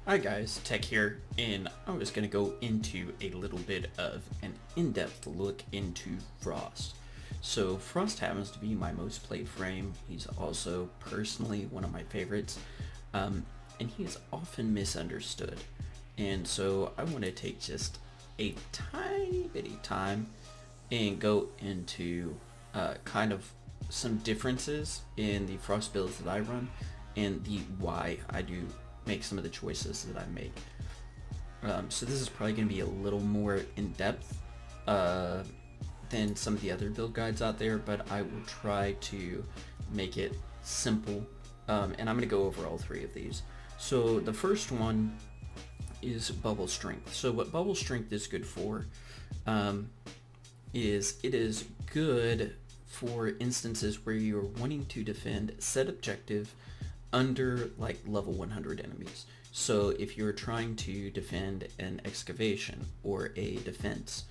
Hi guys, Tech here, and I was going to go into a little bit of an in-depth look into Frost. So Frost happens to be my most played frame. He's also personally one of my favorites, and he is often misunderstood. And so I want to take just a tiny bitty time and go into kind of some differences in the Frost builds that I run and the why I do make some of the choices that I make. So this is probably going to be a little more in-depth than some of the other build guides out there, but I will try to make it simple, and I'm going to go over all three of these. So the first one is bubble strength. So what bubble strength is good for is it is good for instances where you're wanting to defend set objective under like level 100 enemies. So if you're trying to defend an excavation or a defense,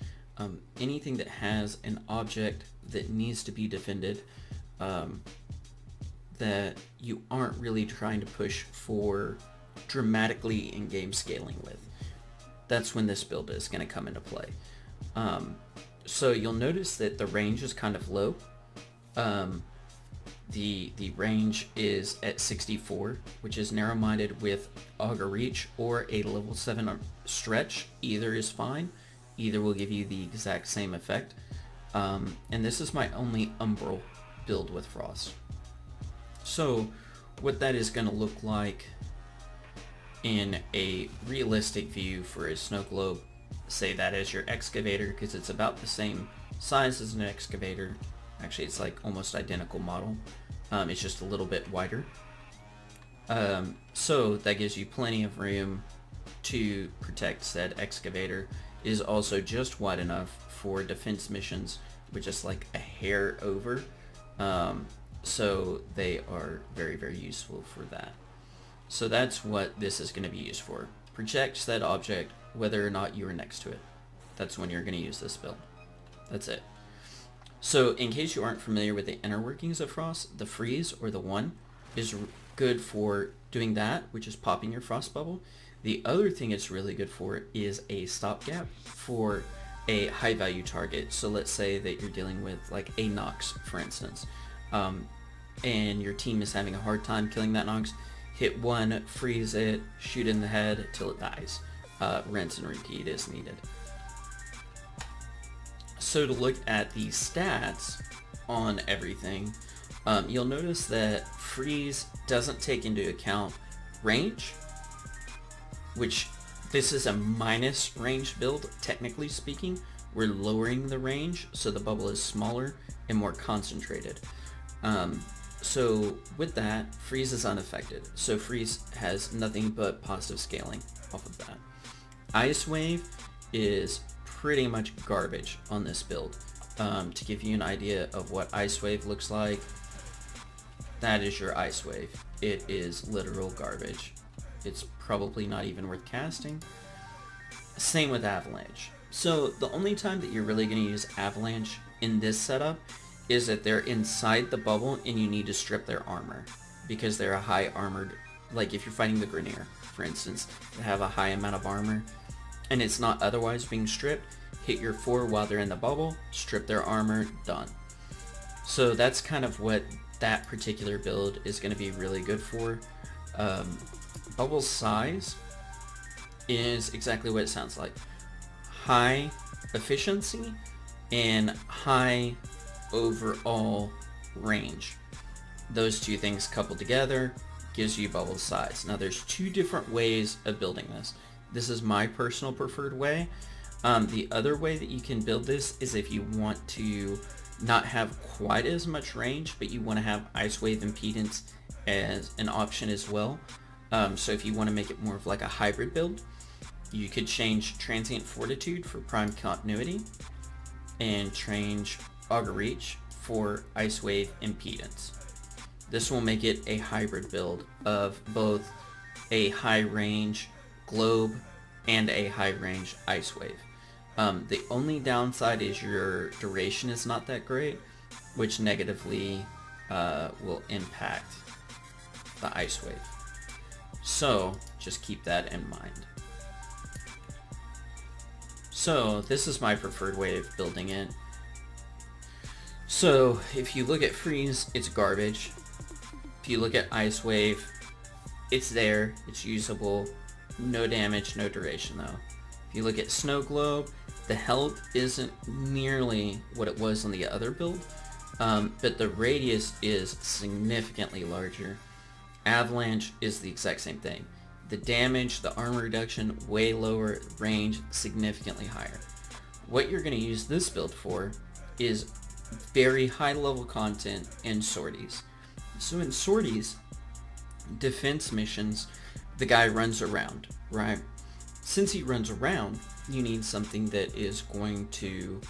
anything that has an object that needs to be defended, that you aren't really trying to push for dramatically in-game scaling with, that's when this build is going to come into play. So you'll notice that the range is kind of low. The range is at 64, which is narrow-minded with Augur Reach or a level 7 stretch. Either is fine. Either will give you the exact same effect. And this is my only Umbral build with Frost. So what that is going to look like in a realistic view for a snow globe, say that as your excavator, because it's about the same size as an excavator. Actually, it's like almost identical model. It's just a little bit wider. So that gives you plenty of room to protect said excavator. It is also just wide enough for defense missions, which is like a hair over. So they are very, very useful for that. So that's what this is going to be used for. Protect said object whether or not you are next to it. That's when you're going to use this build. That's it. So in case you aren't familiar with the inner workings of Frost, the freeze or the 1 is good for doing that, which is popping your Frost bubble. The other thing it's really good for is a stopgap for a high value target. So let's say that you're dealing with like a Nox, for instance, and your team is having a hard time killing that Nox. Hit 1, freeze it, shoot in the head till it dies. Rinse and repeat is needed. So to look at the stats on everything, you'll notice that freeze doesn't take into account range, which this is a minus range build, technically speaking. We're lowering the range so the bubble is smaller and more concentrated. So with that, freeze is unaffected. So freeze has nothing but positive scaling off of that. Ice wave is pretty much garbage on this build. To give you an idea of what Ice Wave looks like, that is your Ice Wave. It is literal garbage. It's probably not even worth casting. Same with Avalanche. So the only time that you're really going to use Avalanche in this setup is that they're inside the bubble and you need to strip their armor, because they're a high armored, like if you're fighting the Grineer, for instance, they have a high amount of armor and it's not otherwise being stripped. Hit your 4 while they're in the bubble, strip their armor, done. So that's kind of what that particular build is going to be really good for. Bubble size is exactly what it sounds like. High efficiency and high overall range. Those two things coupled together gives you bubble size. Now there's 2 different ways of building this. This is my personal preferred way. The other way that you can build this is if you want to not have quite as much range, but you want to have Ice Wave impedance as an option as well. So if you want to make it more of like a hybrid build, you could change Transient Fortitude for Prime Continuity and change Augur Reach for Ice Wave impedance. This will make it a hybrid build of both a high range globe and a high range Ice Wave. The only downside is your duration is not that great, which negatively will impact the Ice Wave. So just keep that in mind. So this is my preferred way of building it. So if you look at freeze, it's garbage. If you look at ice wave, it's there, it's usable, no damage, no duration though. If you look at snow globe, the health isn't nearly what it was on the other build, but the radius is significantly larger. Avalanche is the exact same thing. The damage, the armor reduction, way lower, range significantly higher. What you're going to use this build for is very high level content and sorties. So in sorties, defense missions, the guy runs around, right? Since he runs around, you need something that is going to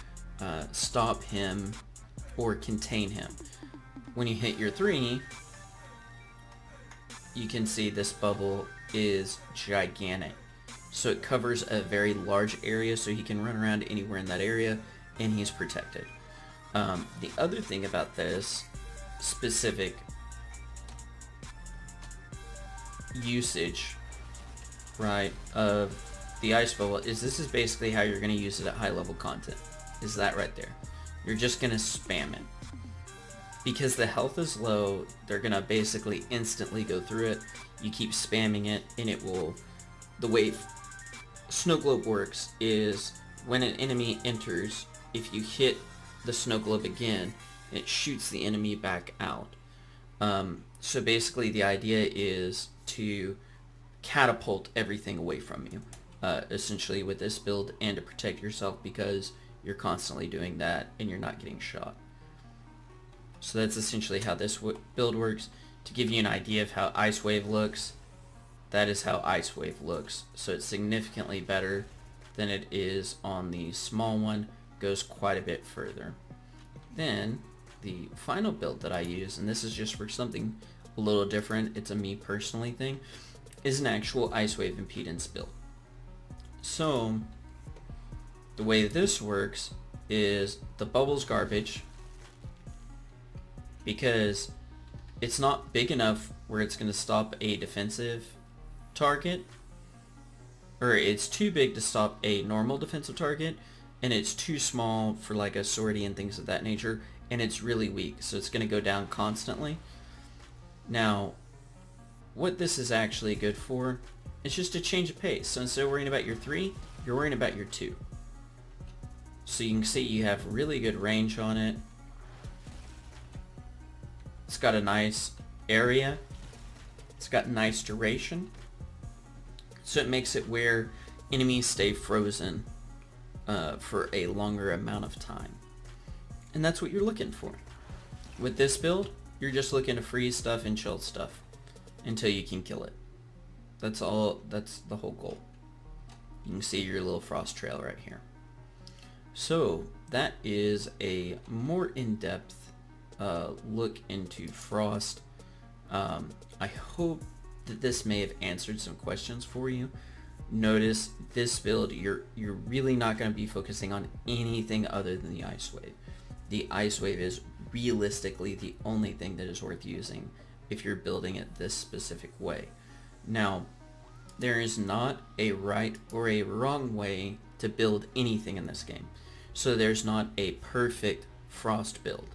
stop him or contain him. When you hit your 3, you can see this bubble is gigantic. So it covers a very large area, so he can run around anywhere in that area and he's protected. The other thing about this specific usage, right, of the ice bubble is this is basically how you're going to use it at high level content. Is that right there. You're just going to spam it. Because the health is low, they're going to basically instantly go through it. You keep spamming it and it will... The way snow globe works is when an enemy enters, if you hit the snow globe again, it shoots the enemy back out. So basically the idea is to catapult everything away from you, essentially with this build, and to protect yourself because you're constantly doing that and you're not getting shot. So that's essentially how this build works. To give you an idea of how Ice Wave looks, that is how Ice Wave looks. So it's significantly better than it is on the small one, goes quite a bit further. Then the final build that I use, and this is just for something a little different, it's a me personally thing, is an actual Ice Wave impedance build. So the way this works is the bubble's garbage because it's not big enough where it's going to stop a defensive target, or it's too big to stop a normal defensive target, and it's too small for like a sortie and things of that nature, and it's really weak, so it's going to go down constantly. Now, what this is actually good for is just a change of pace. So instead of worrying about your 3, you're worrying about your 2. So you can see you have really good range on it. It's got a nice area. It's got nice duration. So it makes it where enemies stay frozen for a longer amount of time. And that's what you're looking for. With this build, you're just looking to freeze stuff and chill stuff until you can kill it. That's all, that's the whole goal. You can see your little frost trail right here. So that is a more in-depth look into frost. I hope that this may have answered some questions for you. Notice this build, you're really not going to be focusing on anything other than the Ice Wave. The Ice Wave is realistically the only thing that is worth using if you're building it this specific way. Now, there is not a right or a wrong way to build anything in this game. So there's not a perfect frost build.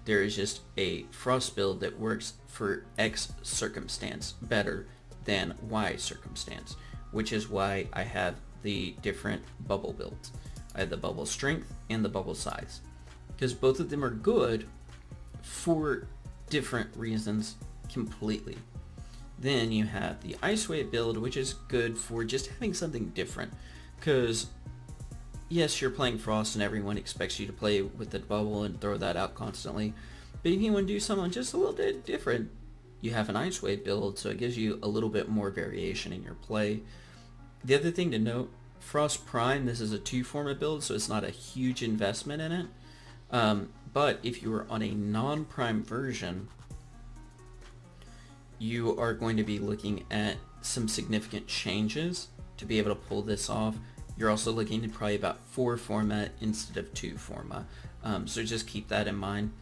There is just a frost build that works for X circumstance better than Y circumstance, which is why I have the different bubble builds. I have the bubble strength and the bubble size, because both of them are good for different reasons completely. Then you have the Ice Wave build, which is good for just having something different, because yes, you're playing Frost and everyone expects you to play with the bubble and throw that out constantly, but if you want to do something just a little bit different, you have an Ice Wave build, so it gives you a little bit more variation in your play. The other thing to note, Frost Prime, this is a 2-forma build, so it's not a huge investment in it, but if you are on a non-prime version, you are going to be looking at some significant changes to be able to pull this off. You're also looking at probably about 4-forma instead of 2-forma. So just keep that in mind.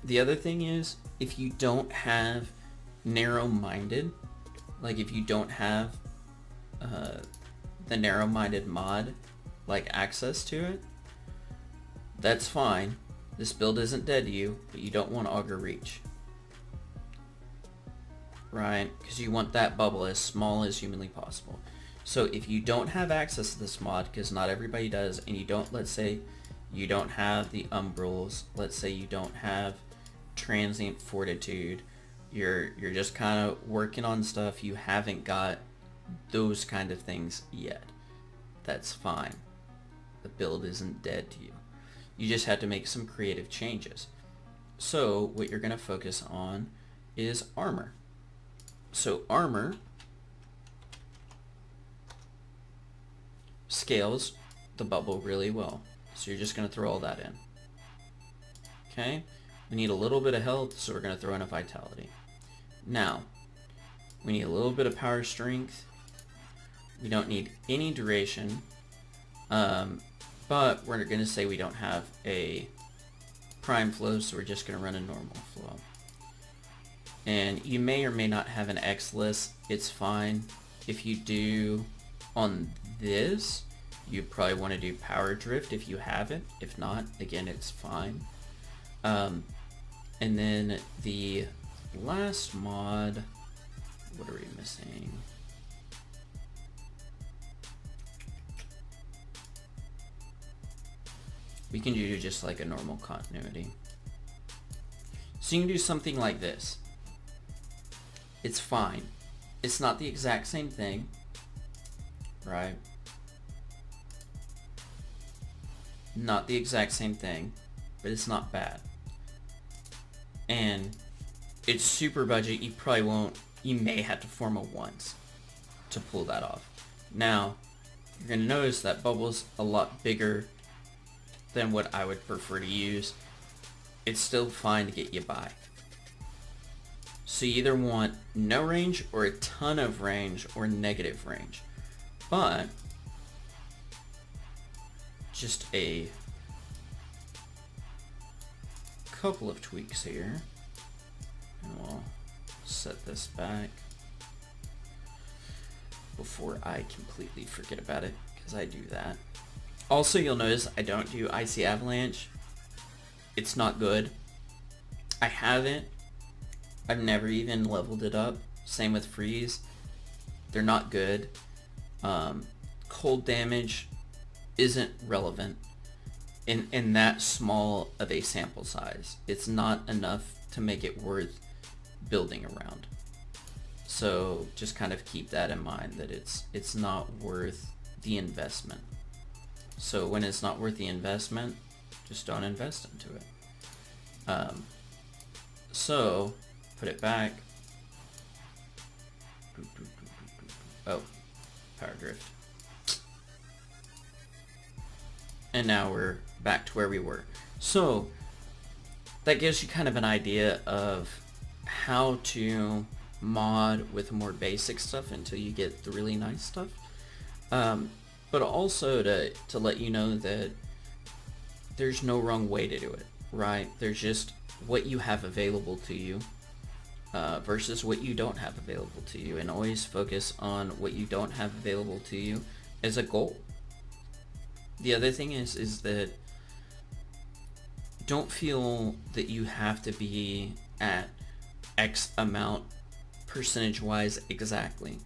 The other thing is, if you don't have narrow-minded, like if you don't have the narrow-minded mod like access to it, that's fine. This build isn't dead to you, but you don't want Augur Reach. Right? Because you want that bubble as small as humanly possible. So if you don't have access to this mod, because not everybody does, and you don't, let's say, you don't have the Umbrals, let's say you don't have Transient Fortitude, you're just kind of working on stuff, you haven't got those kind of things yet. That's fine. The build isn't dead to you. You just have to make some creative changes. So what you're going to focus on is armor. So armor scales the bubble really well. So you're just going to throw all that in. Okay? We need a little bit of health, so we're going to throw in a vitality. Now, we need a little bit of power strength. We don't need any duration. But we're going to say we don't have a prime flow, so we're just going to run a normal flow. And you may or may not have an X list. It's fine. If you do on this, you probably want to do power drift if you have it. If not, again, it's fine. And then the last mod, what are we missing? We can do just like a normal continuity. So you can do something like this. It's fine. It's not the exact same thing, right? Not the exact same thing, but it's not bad. And it's super budget. You probably won't, you may have to form a once to pull that off. Now, you're going to notice that bubble's a lot bigger than what I would prefer to use. It's still fine to get you by. So you either want no range or a ton of range or negative range. But just a couple of tweaks here. And we'll set this back before I completely forget about it, because I do that. Also, you'll notice I don't do Icy Avalanche. It's not good. I haven't. I've never even leveled it up. Same with Freeze. They're not good. Cold damage isn't relevant in that small of a sample size. It's not enough to make it worth building around. So just kind of keep that in mind, that it's not worth the investment. So when it's not worth the investment, just don't invest into it. So put it back. Oh, power drift. And now we're back to where we were. So that gives you kind of an idea of how to mod with more basic stuff until you get the really nice stuff. But also to let you know that there's no wrong way to do it, right? There's just what you have available to you versus what you don't have available to you, and always focus on what you don't have available to you as a goal. The other thing is that don't feel that you have to be at X amount percentage-wise exactly.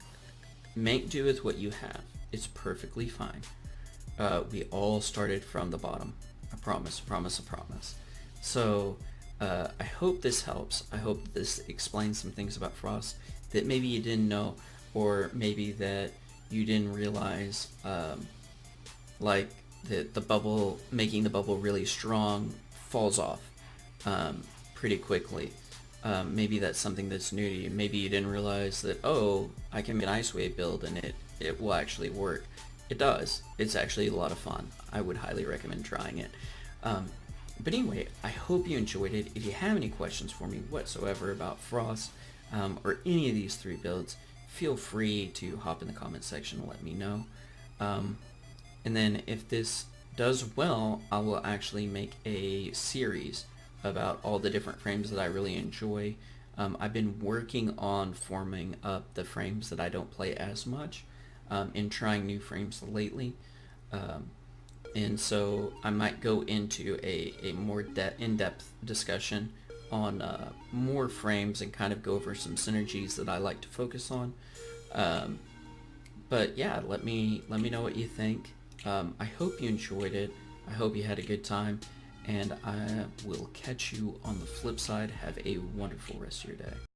Make do with what you have. It's perfectly fine. We all started from the bottom. I promise, promise, I promise. So I hope this helps. I hope that this explains some things about Frost that maybe you didn't know, or maybe that you didn't realize, like the bubble, making the bubble really strong falls off pretty quickly. Maybe that's something that's new to you. Maybe you didn't realize that, oh, I can make an Ice Wave build and it will actually work. It does. It's actually a lot of fun. I would highly recommend trying it. But anyway, I hope you enjoyed it. If you have any questions for me whatsoever about Frost or any of these three builds, feel free to hop in the comment section and let me know. And then if this does well, I will actually make a series about all the different frames that I really enjoy. I've been working on forming up the frames that I don't play as much. in trying new frames lately. And so I might go into a more in-depth discussion on more frames and kind of go over some synergies that I like to focus on. Um, but yeah, let me know what you think. I hope you enjoyed it. I hope you had a good time, and I will catch you on the flip side. Have a wonderful rest of your day.